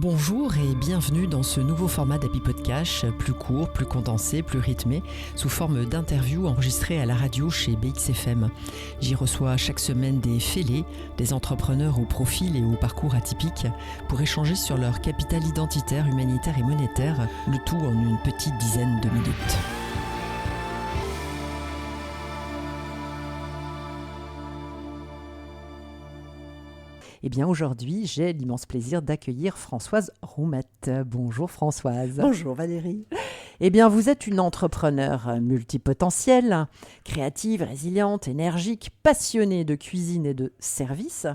Bonjour et bienvenue dans ce nouveau format d'Happy Podcast, plus court, plus condensé, plus rythmé, sous forme d'interviews enregistrées à la radio chez BXFM. J'y reçois chaque semaine des fêlés, des entrepreneurs au profil et au parcours atypiques, pour échanger sur leur capital identitaire, humanitaire et monétaire, le tout en une petite dizaine de minutes. Eh bien aujourd'hui, j'ai l'immense plaisir d'accueillir Françoise Roumette. Bonjour Françoise. Bonjour Valérie. Eh bien vous êtes une entrepreneure multipotentielle, créative, résiliente, énergique, passionnée de cuisine et de service.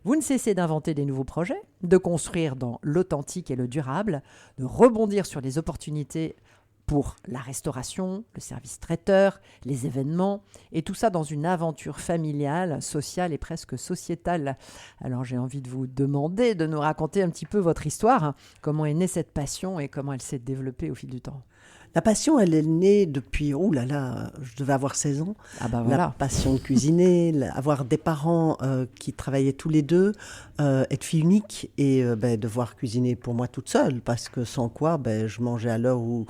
Vous ne cessez d'inventer des nouveaux projets, de construire dans l'authentique et le durable, de rebondir sur les opportunités pour la restauration, le service traiteur, les événements, et tout ça dans une aventure familiale, sociale et presque sociétale. Alors j'ai envie de vous demander de nous raconter un petit peu votre histoire, comment est née cette passion et comment elle s'est développée au fil du temps. La passion, elle est née depuis, je devais avoir 16 ans. Ah bah voilà. La passion de cuisiner, avoir des parents qui travaillaient tous les deux, être fille unique et devoir cuisiner pour moi toute seule, parce que sans quoi, je mangeais à l'heure où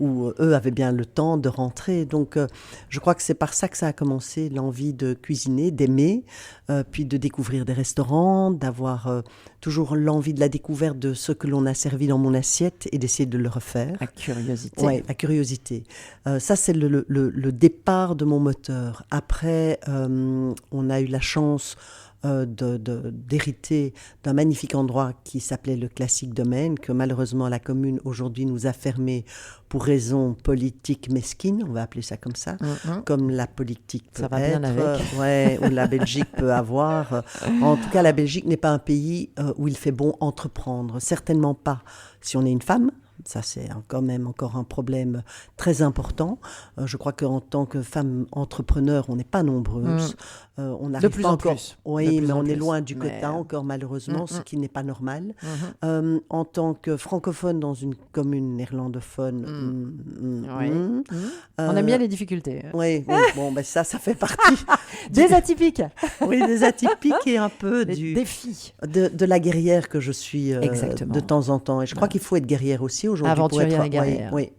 eux avaient bien le temps de rentrer. Donc je crois que c'est par ça que ça a commencé, l'envie de cuisiner, d'aimer, puis de découvrir des restaurants, d'avoir toujours l'envie de la découverte de ce que l'on a servi dans mon assiette et d'essayer de le refaire. La curiosité. Oui, la curiosité. Ça, c'est le départ de mon moteur. Après, on a eu la chance d'hériter d'un magnifique endroit qui s'appelait le Classique Domaine, que malheureusement la commune aujourd'hui nous a fermé pour raisons politiques mesquines, on va appeler ça comme ça, comme la politique peut ça va bien avec. Ou la Belgique peut avoir. En tout cas, la Belgique n'est pas un pays où il fait bon entreprendre, certainement pas si on est une femme. Ça, c'est quand même encore un problème très important. Je crois qu'en tant que femme entrepreneur, on n'est pas nombreuses. On n'arrive de plus pas en encore. plus. Oui, mais on est plus. loin du quota encore, malheureusement, ce qui n'est pas normal. En tant que francophone dans une commune néerlandophone, on aime bien les difficultés. Oui, bon, ça fait partie. Des atypiques. Oui, des atypiques et un peu des défis. De la guerrière que je suis Exactement. de temps en temps. Et je crois qu'il faut être guerrière aussi aujourd'hui. Aventurière et guerrière. Oui.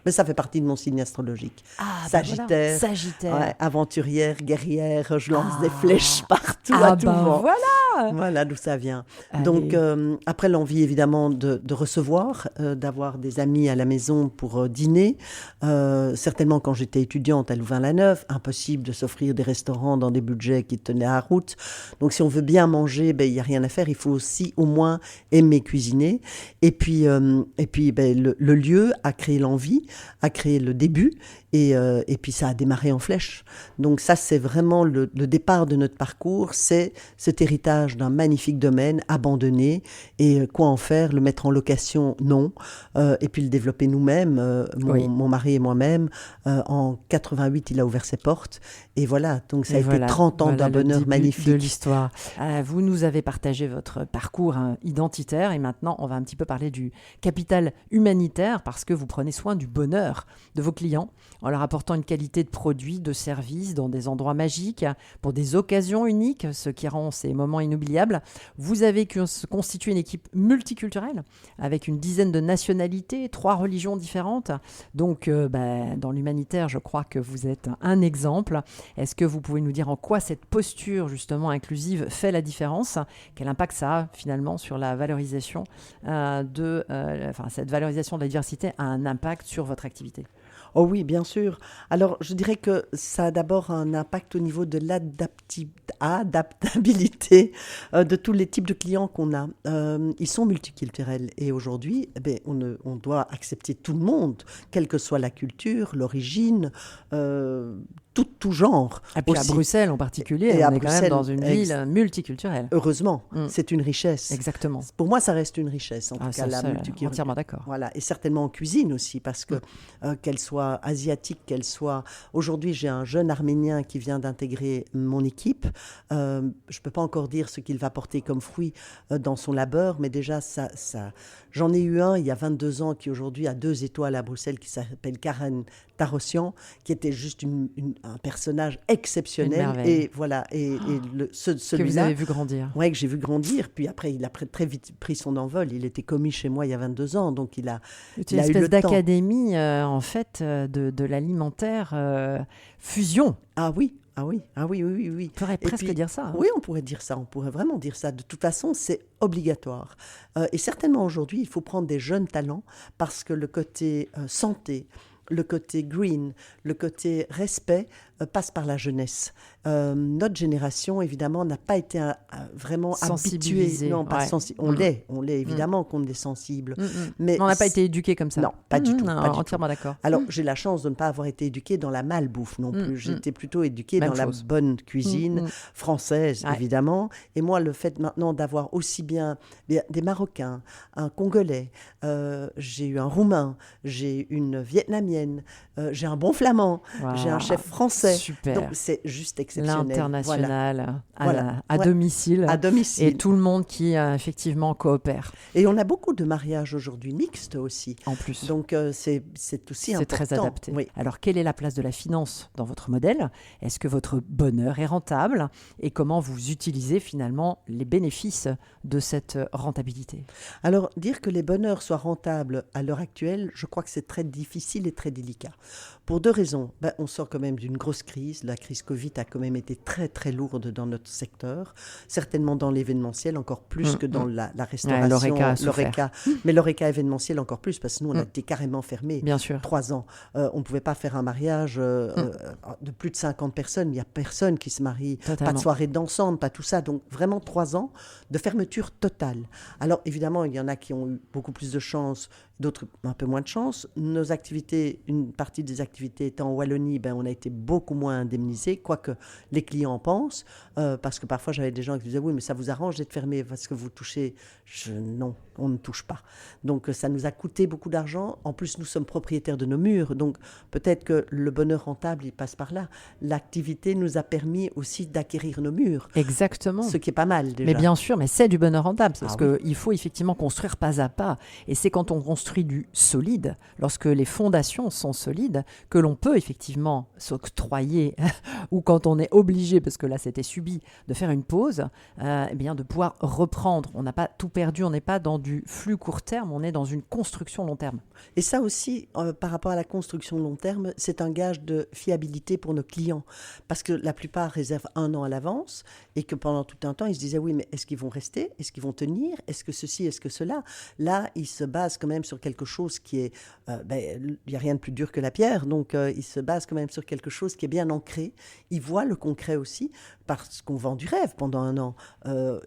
Mais ça fait partie de mon signe astrologique. Sagittaire. Voilà. Sagittaire. Ouais, aventurière, guerrière, je lance des flèches partout à tout vent. Voilà. Voilà d'où ça vient. Allez. Donc, après l'envie évidemment de recevoir, d'avoir des amis à la maison pour dîner. Certainement quand j'étais étudiante à Louvain-la-Neuve, impossible de s'offrir des restaurants dans des budgets qui tenaient à route. Donc si on veut bien manger, il n'y a rien à faire. Il faut aussi au moins aimer cuisiner. Et puis le lieu a créé l'envie, a créé le début. Et puis ça a démarré en flèche. Donc ça, c'est vraiment le départ de notre parcours. C'est cet héritage d'un magnifique domaine abandonné. Et quoi en faire? Le mettre en location? Non. Et puis le développer nous-mêmes. Mon mari et moi-même. En 88, il a ouvert ses portes. Et voilà, donc ça a été 30 ans d'un bonheur magnifique. De l'histoire. Vous nous avez partagé votre parcours identitaire. Et maintenant, on va un petit peu parler du capital humanitaire, parce que vous prenez soin du bonheur de vos clients, en leur apportant une qualité de produits, de services dans des endroits magiques, pour des occasions uniques, ce qui rend ces moments inoubliables. Vous avez constitué une équipe multiculturelle, avec une dizaine de nationalités, 3 religions différentes. Donc, dans l'humanitaire, je crois que vous êtes un exemple. Est-ce que vous pouvez nous dire en quoi cette posture, justement, inclusive fait la différence? Quel impact ça a, finalement, sur la valorisation cette valorisation de la diversité a un impact sur votre activité? Oh oui, bien sûr. Alors, je dirais que ça a d'abord un impact au niveau de l'adaptabilité de tous les types de clients qu'on a. Ils sont multiculturels et aujourd'hui, on doit accepter tout le monde, quelle que soit la culture, l'origine, tout genre. Et puis aussi. à Bruxelles en particulier, on est quand même dans une ville multiculturelle. Heureusement, c'est une richesse. Exactement. Pour moi, ça reste une richesse, en tout cas, la multiculturalité. Entièrement d'accord. Voilà, et certainement en cuisine aussi, parce que qu'elle soit asiatique, qu'elle soit... Aujourd'hui, j'ai un jeune Arménien qui vient d'intégrer mon équipe. Je ne peux pas encore dire ce qu'il va porter comme fruit dans son labeur, mais déjà, j'en ai eu un il y a 22 ans qui aujourd'hui a 2 étoiles à Bruxelles, qui s'appelle Karen Tarossian, qui était juste un personnage exceptionnel. merveille. Et voilà, Que vous celui-là, avez vu grandir. ouais, que j'ai vu grandir. Puis après, il a très vite pris son envol. Il était commis chez moi il y a 22 ans, donc il a C'est il une a eu espèce le temps. d'académie, en fait, de l'alimentaire fusion. Ah oui, ah oui, ah oui, oui, oui, oui. On pourrait Et presque puis, dire ça. Hein. oui, on pourrait dire ça, on pourrait vraiment dire ça. De toute façon, c'est obligatoire. Et certainement aujourd'hui, il faut prendre des jeunes talents parce que le côté santé, le côté green, le côté respect passe par la jeunesse. Notre génération, évidemment, n'a pas été vraiment habituée. Sensibilisée, Non, pas ouais. sensible. On l'est évidemment qu'on est sensible. Mais On n'a pas été éduqués comme ça. Non, pas du tout. Non, Pas du tout. entièrement d'accord. Alors, j'ai la chance de ne pas avoir été éduquée dans la malbouffe non plus. J'étais plutôt éduquée Même dans la chose. bonne cuisine française, Ouais. évidemment. Et moi, le fait maintenant d'avoir aussi bien des Marocains, un Congolais, j'ai eu un Roumain, j'ai une Vietnamienne, j'ai un bon Flamand, j'ai un chef français. Super. Donc, c'est juste exceptionnel. L'international Voilà. à Ouais. domicile. À domicile. Et tout le monde qui, effectivement, coopère. Et on a beaucoup de mariages aujourd'hui mixtes aussi. En plus. Donc, c'est aussi C'est important. très adapté. Oui. Alors, quelle est la place de la finance dans votre modèle? Est-ce que votre bonheur est rentable? Et comment vous utilisez finalement les bénéfices de cette rentabilité? Alors, dire que les bonheurs soient rentables à l'heure actuelle, je crois que c'est très difficile et très délicat. Pour deux raisons. On sort quand même d'une grosse crise. La crise Covid a quand même été très, très lourde dans notre secteur. Certainement dans l'événementiel, encore plus que dans la restauration. l'Horeca a souffert. L'Horeca. Mais l'Horeca événementiel encore plus, parce que nous, on a été carrément fermés. Bien sûr. 3 ans. On ne pouvait pas faire un mariage de plus de 50 personnes. Il n'y a personne qui se marie. Totalement. Pas de soirée dansante, pas tout ça. Donc, vraiment 3 ans de fermeture totale. Alors, évidemment, il y en a qui ont eu beaucoup plus de chance, d'autres un peu moins de chance. Nos activités, une partie des activités étant en Wallonie, on a été beaucoup moins indemnisés, quoi que les clients en pensent. Parce que parfois, j'avais des gens qui disaient « Oui, mais ça vous arrange d'être fermé parce que vous touchez… » Non, on ne touche pas. Donc, ça nous a coûté beaucoup d'argent. En plus, nous sommes propriétaires de nos murs. Donc, peut-être que le bonheur rentable, il passe par là. L'activité nous a permis aussi d'acquérir nos murs. Exactement. Ce qui est pas mal déjà. Mais bien sûr, mais c'est du bonheur rentable, parce Ah oui. qu'il faut effectivement construire pas à pas. Et c'est quand on construit du solide, lorsque les fondations sont solides, que l'on peut effectivement s'octroyer, ou quand on est obligé, parce que là c'était subi, de faire une pause, eh bien de pouvoir reprendre. On n'a pas tout perdu, on n'est pas dans du flux court terme, on est dans une construction long terme. Et ça aussi, par rapport à la construction long terme, c'est un gage de fiabilité pour nos clients. Parce que la plupart réservent 1 an à l'avance et que pendant tout un temps, ils se disaient « Oui, mais est-ce qu'ils vont rester? Est-ce qu'ils vont tenir? Est-ce que ceci? Est-ce que cela ?» Là, ils se basent quand même sur quelque chose qui est… il n'y a rien de plus dur que la pierre. Donc, ils se basent quand même sur quelque chose qui est bien ancré. Ils voient le concret aussi parce qu'on vend du rêve pendant 1 an.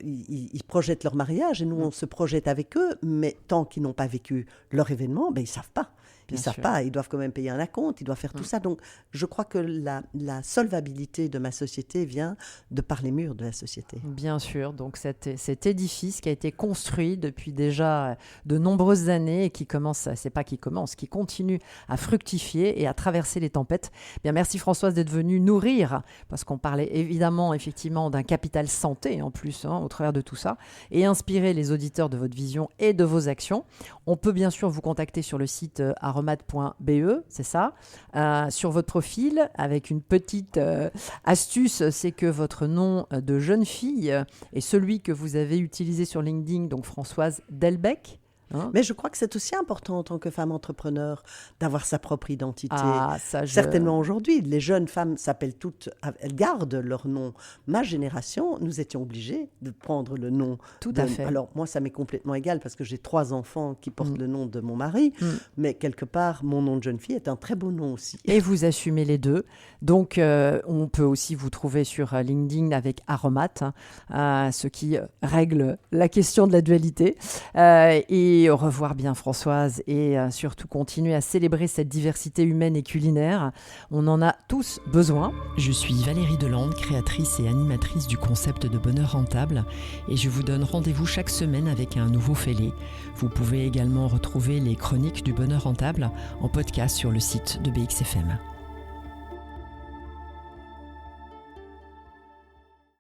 Ils projettent leur mariage et nous, on se projette avec eux. Mais tant qu'ils n'ont pas vécu leur événement, ils ne savent pas. Ils ne savent pas, ils doivent quand même payer un acompte, ils doivent faire tout ça. Donc, je crois que la solvabilité de ma société vient de par les murs de la société. Bien sûr, donc cet édifice qui a été construit depuis déjà de nombreuses années et qui continue à fructifier et à traverser les tempêtes. Bien, merci Françoise d'être venue nourrir, parce qu'on parlait évidemment, effectivement, d'un capital santé en plus, au travers de tout ça, et inspirer les auditeurs de votre vision et de vos actions. On peut bien sûr vous contacter sur le site aromate.be, c'est ça. Sur votre profil, avec une petite astuce, c'est que votre nom de jeune fille est celui que vous avez utilisé sur LinkedIn, donc Françoise Delbecq. Mais je crois que c'est aussi important en tant que femme entrepreneur d'avoir sa propre identité. Certainement aujourd'hui, les jeunes femmes s'appellent toutes, elles gardent leur nom. Ma génération, nous étions obligés de prendre le nom. Tout à fait. Alors moi, ça m'est complètement égal parce que j'ai 3 enfants qui portent le nom de mon mari, mais quelque part, mon nom de jeune fille est un très beau nom aussi. Et vous assumez les deux. Donc, on peut aussi vous trouver sur LinkedIn avec Aromate, ce qui règle la question de la dualité. Et au revoir bien Françoise, et surtout continuer à célébrer cette diversité humaine et culinaire. On en a tous besoin. Je suis Valérie Delande, créatrice et animatrice du concept de bonheur rentable, et je vous donne rendez-vous chaque semaine avec un nouveau fêlé. Vous pouvez également retrouver les chroniques du bonheur rentable en podcast sur le site de BXFM.